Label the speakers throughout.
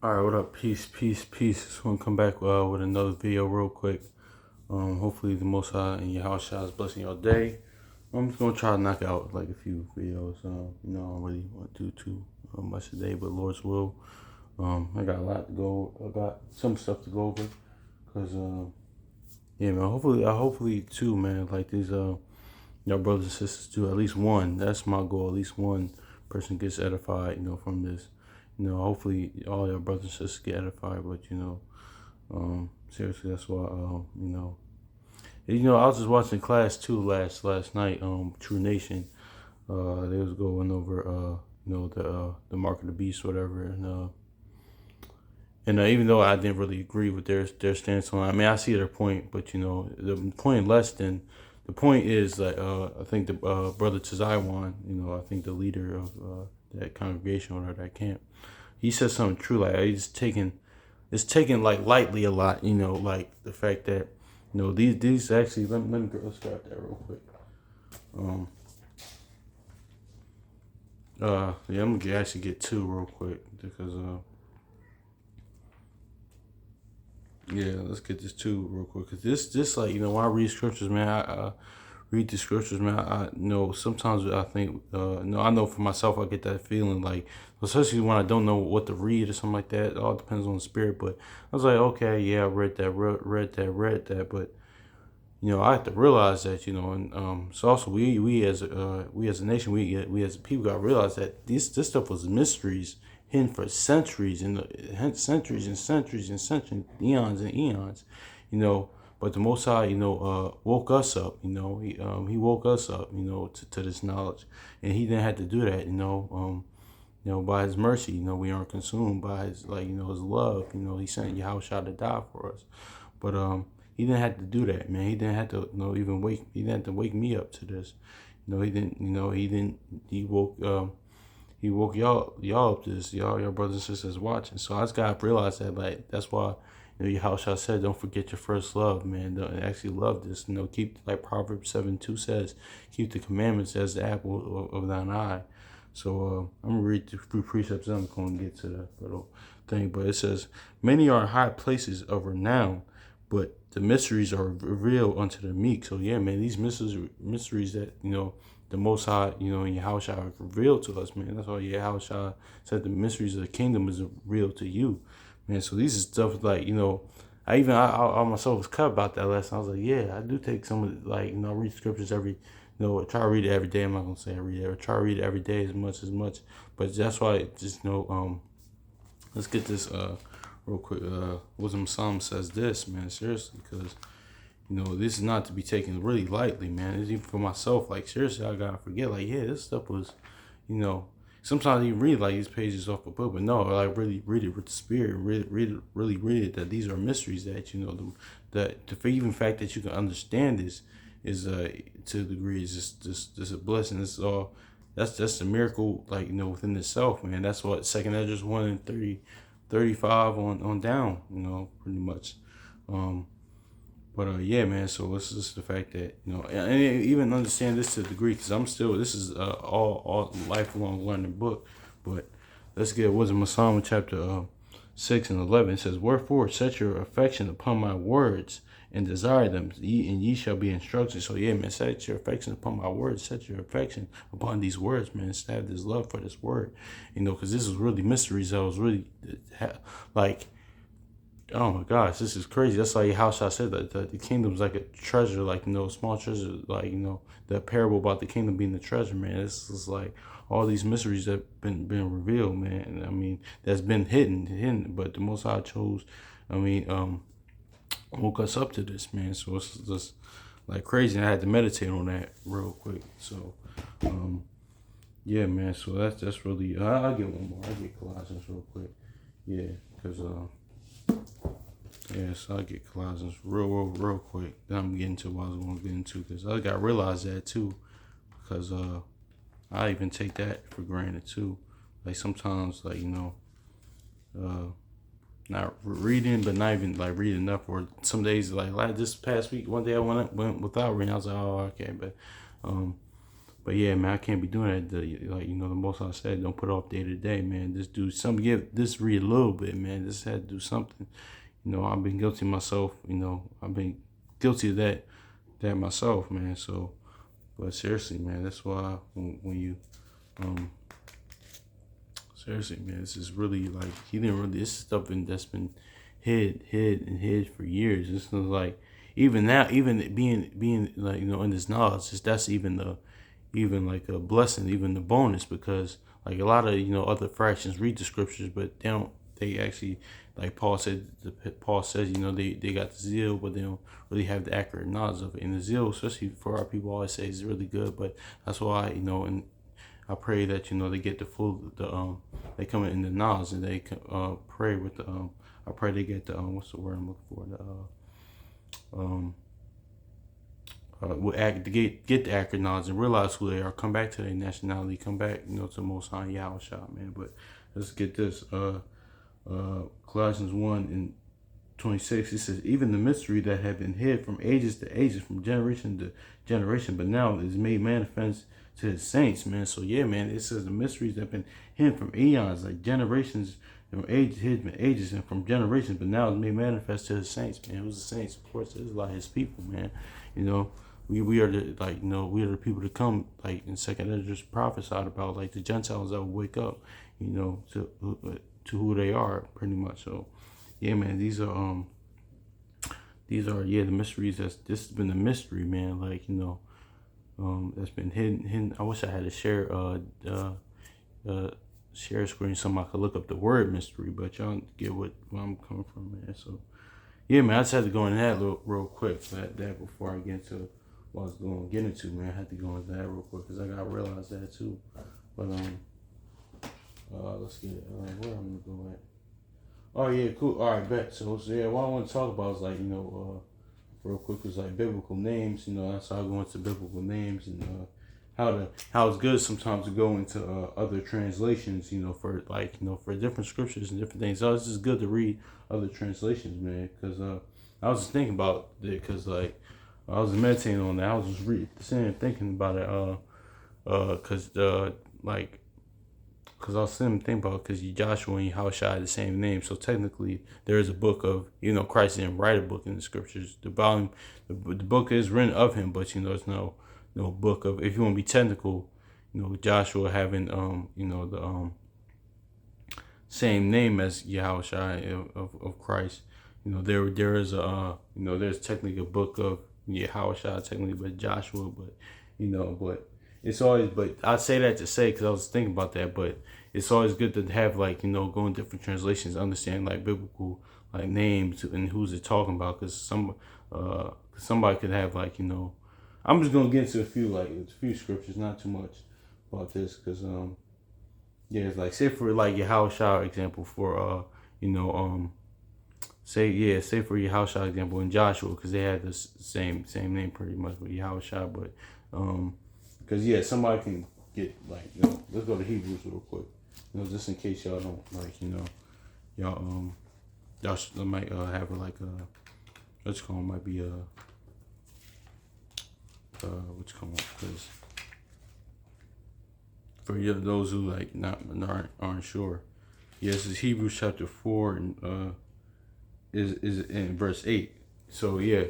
Speaker 1: All right, what up? Peace, peace, peace. Just want to come back with another video real quick. Hopefully the Most High and your house is blessing your day. I'm just gonna try to knock out like a few videos. I don't really want to do too much today, but Lord's will. I got a lot to go. I got some stuff to go over, cause yeah, man. Hopefully too, man. Like these your brothers and sisters do at least one. That's my goal. At least one person gets edified, from this. Hopefully all your brothers and sisters get edified. But seriously, that's why I was just watching class too last night. True Nation. They was going over the mark of the beast, whatever, and even though I didn't really agree with their stance on it, I mean I see their point, but the point less than the point is that I think the brother Tazaiwan, I think the leader of that congregation or that camp, he said something true. Like it's taken like lightly a lot, like the fact that these actually let's grab that real quick. Yeah, I'm gonna actually get two real quick because yeah, let's get this too real quick. Cause this like when I read scriptures, man, I read the scriptures, man. I know sometimes I think, no, I know for myself, I get that feeling like, especially when I don't know what to read or something like that. It all depends on the spirit. But I was like, okay, yeah, I read that, but I have to realize that, and so also we as a nation, we as a people got to realize that this stuff was mysteries hidden for centuries and centuries and centuries and centuries, eons and eons, But the Most High, woke us up. He woke us up, to this knowledge, and He didn't have to do that, by His mercy, we aren't consumed by His His love. He sent Yahushua to die for us, but He didn't have to do that, man. He didn't have to, even wake. He didn't have to wake me up to this. He didn't. He didn't. He woke. He woke y'all up to this. Y'all, your brothers and sisters watching. So I just gotta realize that, like, that's why. Yahushua said, don't forget your first love, man. Don't actually love this. Keep, like Proverbs 7:2 says, keep the commandments as the apple of thine eye. So I'm going to read the few precepts. I'm going to get to that little thing. But it says, many are high places of renown, but the mysteries are revealed unto the meek. So yeah, man, these mysteries that, the Most High, and Yahushua revealed to us, man. That's why Yahushua said the mysteries of the kingdom is revealed to you. Man, so these are stuff like, I myself was cut about that lesson. I was like, yeah, I do take some of I read scriptures try to read it every day. I'm not going to say I read it. I try to read it every day as much. But that's why, let's get this real quick. Wisdom Psalm says this, man, seriously, because, this is not to be taken really lightly, man. It's even for myself, like, seriously, I got to forget, like, yeah, this stuff was, sometimes you read like these pages off a book, but no, like really read it with the spirit. Really read it. That these are mysteries that the even fact that you can understand this is to a degree is just a blessing. This is all that's a miracle, within itself, man. That's what Second Ezra 1 and 35 on down, pretty much. But yeah, man. So it's just the fact that and even understand this to a degree, because I'm still. This is all lifelong learning book. But let's get Wisdom of Solomon chapter 6 and 11. It says, "Wherefore set your affection upon my words and desire them, and ye shall be instructed." So yeah, man, set your affection upon my words. Set your affection upon these words, man. Have this love for this word, because this is really mysteries. I was really like. Oh my gosh, this is crazy. That's like how I said that the kingdom's like a treasure, small treasure, the parable about the kingdom being the treasure, man. This is like all these mysteries that been revealed, man. And I mean, that's been hidden, but the Most High chose, woke us up to this, man. So it's just like crazy. And I had to meditate on that real quick. So, yeah, man. So that's really. I'll get one more. I'll get Colossians real quick. Yeah, because yeah, so I get Colossians real quick. Then I'm getting to what I was going to get into, because I got to realize that too, because I even take that for granted too. Like sometimes, not reading, but not even like reading enough. Or some days, like this past week, one day I went without reading. I was like, oh, okay, But yeah, man, I can't be doing that. Like, you know, the most I said, don't put it off day to day, man. Just do something. Just read a little bit, man. Just had to do something. You know, I've been guilty myself. You know, I've been guilty of that myself, man. So, but seriously, man, that's why when you um seriously, man, this is really like he didn't really. This stuff that's been hid for years. This is like even now, even being like, you know, in this knowledge, that's even like a blessing, even the bonus, because like a lot of, you know, other fractions read the scriptures, but they actually, like Paul says, you know, they got the zeal, but they don't really have the accurate knowledge of it. And the zeal, especially for our people, always say is really good, but that's why, you know, and I pray that, you know, they get they come in the knowledge, and they pray with I pray they get the what's the word I'm looking for, will act to get the accurate knowledge and realize who they are. Come back to their nationality. Come back, you know, to the Most High Yahweh Shah, man. But let's get this. Colossians 1:26. It says, even the mystery that had been hid from ages to ages, from generation to generation, but now is made manifest to his saints, man. So yeah, man, it says the mysteries that have been hidden from eons, like generations, from ages, hidden ages, and from generations, but now it's made manifest to his saints, man. Who's the saints? Of course, it's like his people, man. You know, we are the, like, you know, we are the people to come, like in Second Esdras prophesied about, like the Gentiles that will wake up, you know, to who they are, pretty much. So yeah, man, these are the mysteries. This has been the mystery, man. Like, you know, that's been hidden. I wish I had a share screen so I could look up the word mystery, but y'all get where I'm coming from, man. So yeah, man, I just had to go into that real quick that before I get into what I was going to get into, man. I had to go into that real quick because I got to realize that too. But let's get it. Where I'm gonna go at? Oh yeah, cool. All right, bet. So yeah, what I want to talk about is, like, you know, real quick, is like biblical names. You know, that's how I go into biblical names, and how it's good sometimes to go into other translations. You know, for, like, you know, for different scriptures and different things. So it's just good to read other translations, man. Because I was just thinking about it, because like I was meditating on that. I was just thinking about it. Because I was thinking about, because Joshua and Yahushua had the same name, so technically there is a book of, you know, Christ didn't write a book in the scriptures. The book is written of him, but, you know, it's no book of, if you want to be technical, you know, Joshua having you know, the same name as Yahushua of Christ. You know, there is a you know, there's technically a book of Yahushua technically, but Joshua, but, you know, but it's always, but I say that to say, because I was thinking about that, but it's always good to have, like, you know, go in different translations, understand, like, biblical, like, names and who's it talking about, because somebody could have, like, you know, I'm just gonna get into a few scriptures, not too much about this, because yeah, it's like, say for, like, Yahushua example, for you know, say for Yahushua example in Joshua, because they had the same name pretty much with Yahushua, but because yeah, somebody can get, like, you know, let's go to Hebrews real quick, you know, just in case y'all don't, like, you know, y'all might have like what's called, might be what's called, because for those who, like, aren't sure, yes, it's Hebrews chapter 4 and is in verse 8. So yeah,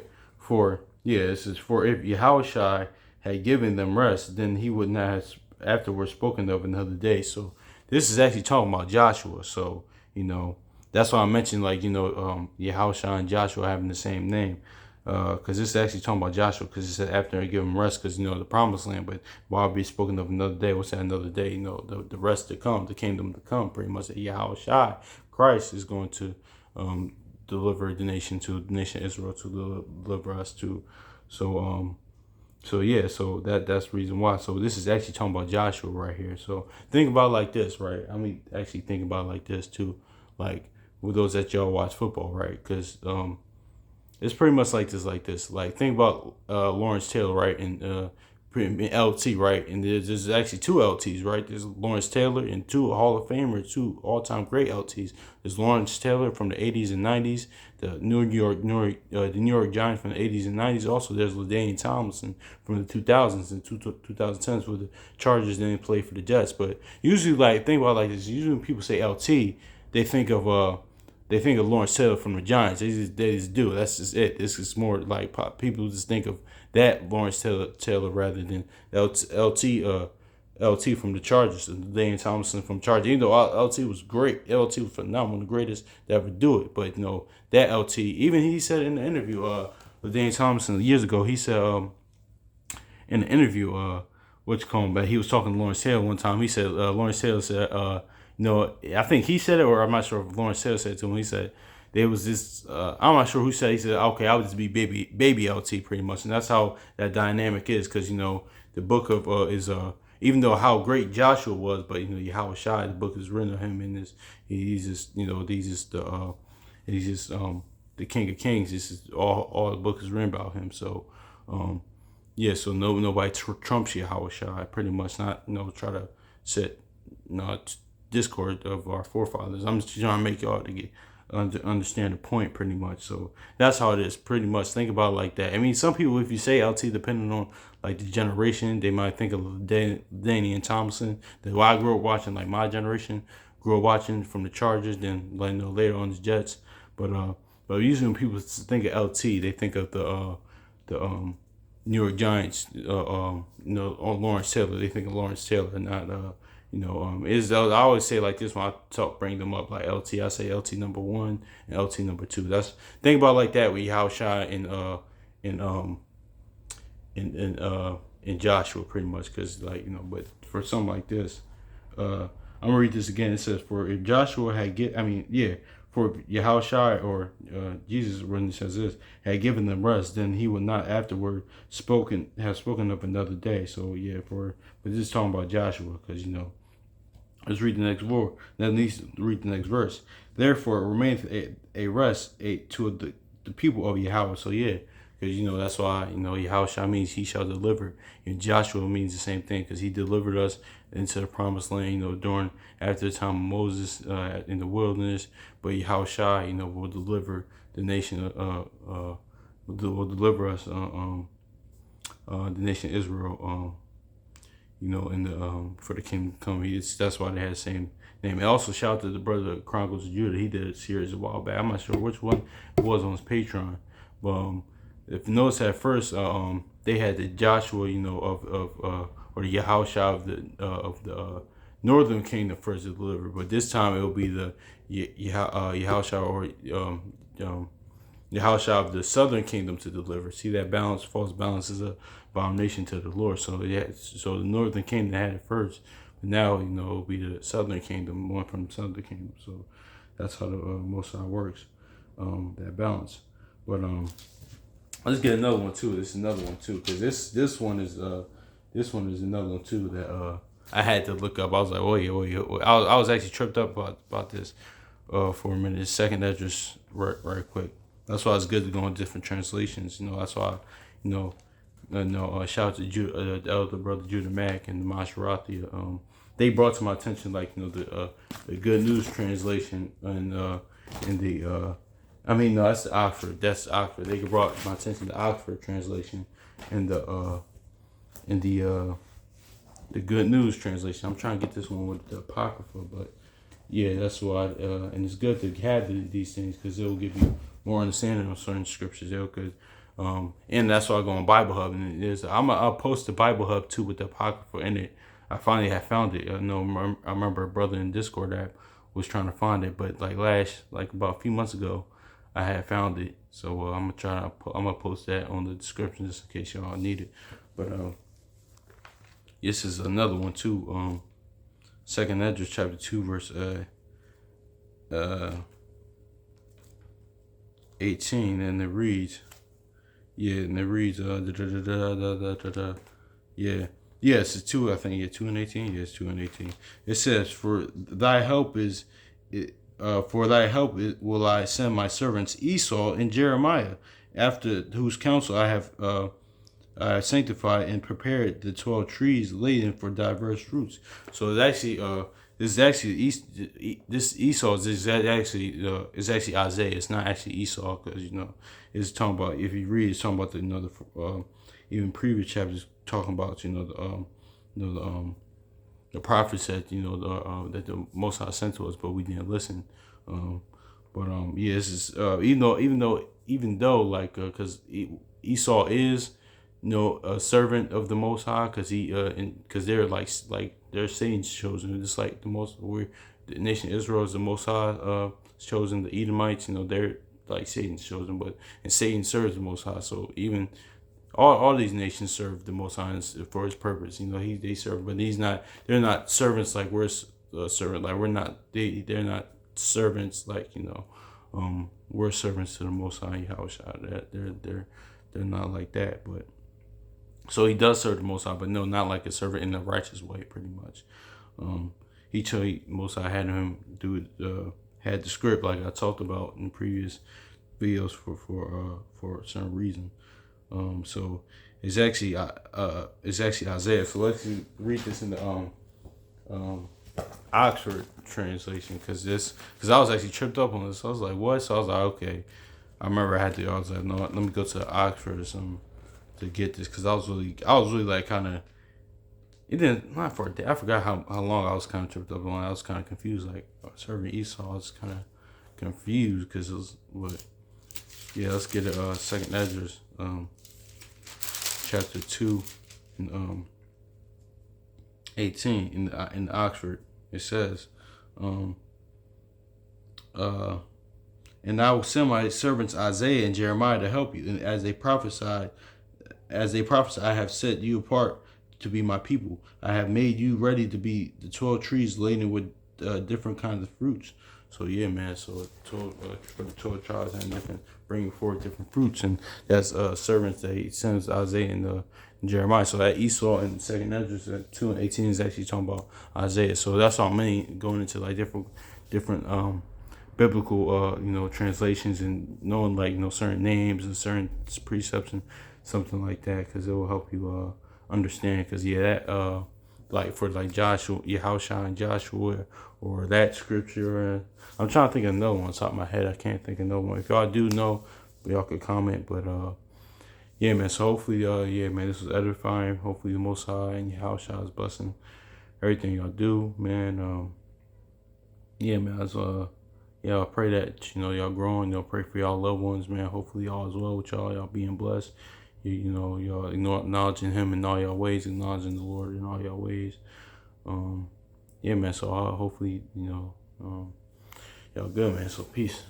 Speaker 1: this is, for if Yahushua had given them rest, then he would not have afterwards spoken of another day. So this is actually talking about Joshua. So, you know, that's why I mentioned, like, you know, Yahushua and Joshua having the same name. Because this is actually talking about Joshua, because it said after he gave him rest, because, you know, the promised land, but while be spoken of another day, what's that another day? You know, the rest to come, the kingdom to come, pretty much. Yahushua, Christ, is going to deliver the nation Israel, to deliver us to. So yeah, so that's the reason why. So this is actually talking about Joshua right here. So think about it like this, right? I mean, actually think about it like this too, like with those that y'all watch football, right? Because it's pretty much like this. Like think about Lawrence Taylor, right? And LT, right? And there's actually two LTs, right? There's Lawrence Taylor and two Hall of Famers, two all-time great LTs. There's Lawrence Taylor from the 80s and 90s, the New York Giants from the 80s and 90s. Also, there's LaDainian Tomlinson from the 2000s and 2010s with the Chargers. Then he played for the Jets. But usually, like, think about it like this. Usually, when people say LT, they think of Lawrence Taylor from the Giants. They just do. That's just it. This is more like people just think of that Lawrence Taylor rather than LT from the Chargers, and Dane Thompson from Chargers. Even though LT was great, LT was phenomenal, the greatest to ever do it. But that LT, even he said in the interview with Dane Thompson years ago, he said in the interview, but he was talking to Lawrence Taylor one time. He said Lawrence Taylor said, I think he said it, or I'm not sure if Lawrence Taylor said it to him. He said there was this. I'm not sure who said. He said, "Okay, I would just be baby LT pretty much," and that's how that dynamic is. Because the book of is even though how great Joshua was, but Yahweh Shai, the book is written of him, and he's just he's just the King of Kings. This is all the book is written about him. So yeah, so nobody trumps Yahweh Shai pretty much. Not try to set discord of our forefathers. I'm just trying to make y'all to get understand the point pretty much. So that's how it is pretty much. Think about it like that. I mean, some people, if you say LT, depending on like the generation, they might think of Danny and Thompson. That I grew up watching, like my generation grew up watching from the Chargers, then later on the Jets. But usually when people think of LT, they think of the New York Giants, on Lawrence Taylor. They think of Lawrence Taylor, not I always say like this when I bring them up like LT. I say LT number 1 and LT number 2. That's think about it like that with Yahweh Shai and Joshua pretty much, because but for something like this, I'm gonna read this again. It says, for if Joshua for Yahweh Shai or Jesus, when it says this, had given them rest, then he would not afterward have spoken of another day. So yeah, but this is talking about Joshua, because let's read the next verse. Then read the next verse. Therefore, it remaineth a rest to the people of Yahweh. So yeah, because that's why Yahweh Shai means he shall deliver, and Joshua means the same thing, because he delivered us into the promised land. After the time of Moses in the wilderness, but Yahweh Shai will deliver the nation. Will deliver us the nation Israel. In the for the kingdom to come. That's why they had the same name. And also shout out to the brother Chronicles of Judah. He did a series a while back. I'm not sure which one it was on his Patreon, but if you notice at first, they had the Joshua, or the Yahweh Shai of the northern kingdom first to deliver, but this time it will be the Yahweh Shai or Yahweh Shai of the southern kingdom to deliver. See that balance, false balance is a abomination to the Lord. So so the northern kingdom had it first, but now it'll be the southern kingdom, one from the southern kingdom. So that's how the Most High works, that balance. But let's get another one too. This is another one too, because this one is another one too that I had to look up. I was like, wait. I was actually tripped up about this for a minute. Second Esdras, right quick. That's why it's good to go in different translations. That's why shout out to the elder brother Judah Mack and the Maserati. They brought to my attention the Good News translation and that's the Oxford. That's Oxford. They brought my attention to the Oxford translation and the Good News translation. I'm trying to get this one with the Apocrypha, but yeah, that's why. And it's good to have these things, because it will give you more understanding on certain scriptures. And that's why I go on Bible Hub, and I'll post the Bible Hub too with the Apocrypha in it. I finally have found it. I remember a brother in Discord that was trying to find it, but about a few months ago, I had found it. So I'm gonna post that on the description just in case y'all need it. But this is another one too. Second Esdras chapter 2 verse 18, and it reads. Yes, it's 2, I think. Yeah, 2 and 18. Yes, 2 and 18. It says, for thy help will I send my servants Esau and Jeremiah, after whose counsel I have sanctified and prepared the 12 trees laden for diverse fruits. So it's actually this is actually this Esau is actually Isaiah. It's not actually Esau, because it's talking about, if you read, it's talking about the even previous chapters talking about the prophet said that the Most High sent to us, but we didn't listen. Yeah, this is even though like because Esau is a servant of the Most High, because because they're like they're Satan's chosen, just like the nation of Israel is the Most High chosen. The Edomites, they're like Satan's chosen, and Satan serves the Most High. So even all these nations serve the Most High for His purpose. They serve, but they're not servants like we're a servant. Like we're not. They're not servants like we're servants to the Most High Yahushua. They're not like that. But so He does serve the Most High, but no, not like a servant in a righteous way. Pretty much. Most High had him had the script, like I talked about in previous videos, for a certain reason. So it's actually Isaiah. So let's read this in the Oxford translation, because I was actually tripped up on this. I was like, what? So I was like, okay. I remember I was like, no, let me go to Oxford or something to get this, because I was really like kind of. It didn't, not for a day. I forgot how long I was kind of tripped up on. I was kind of confused, like serving Esau. I was kind of confused because it was what. Yeah, let's get it. Second Ezra's chapter 2 and 18 in Oxford. It says, and I will send my servants Isaiah and Jeremiah to help you, and as they prophesy, I have set you apart to be my people. I have made you ready to be the 12 trees laden with different kinds of fruits. So yeah, man. So 12, for the 12 tribes and bringing forth different fruits, and that's servants that He sends Isaiah and Jeremiah. So that Esau in Second Ezra 2 and 18 is actually talking about Isaiah. So that's all many going into like different biblical translations, and knowing like certain names and certain precepts and something like that, because it will help you understand. Because that like for like Joshua, Yahushua and Joshua, or that scripture. I'm trying to think of another one on top of my head. I can't think of another one. If y'all do know, y'all could comment. But yeah, man. So hopefully, yeah, man, this was edifying. Hopefully, the Most High and Yahushua is blessing everything y'all do, man. Yeah, man. So, yeah, I pray that y'all growing. Pray for y'all loved ones, man. Hopefully, all is well with y'all. Y'all being blessed. Y'all acknowledging Him in all y'all ways, acknowledging the Lord in all y'all ways. Yeah, man. So hopefully, y'all good, man. So peace.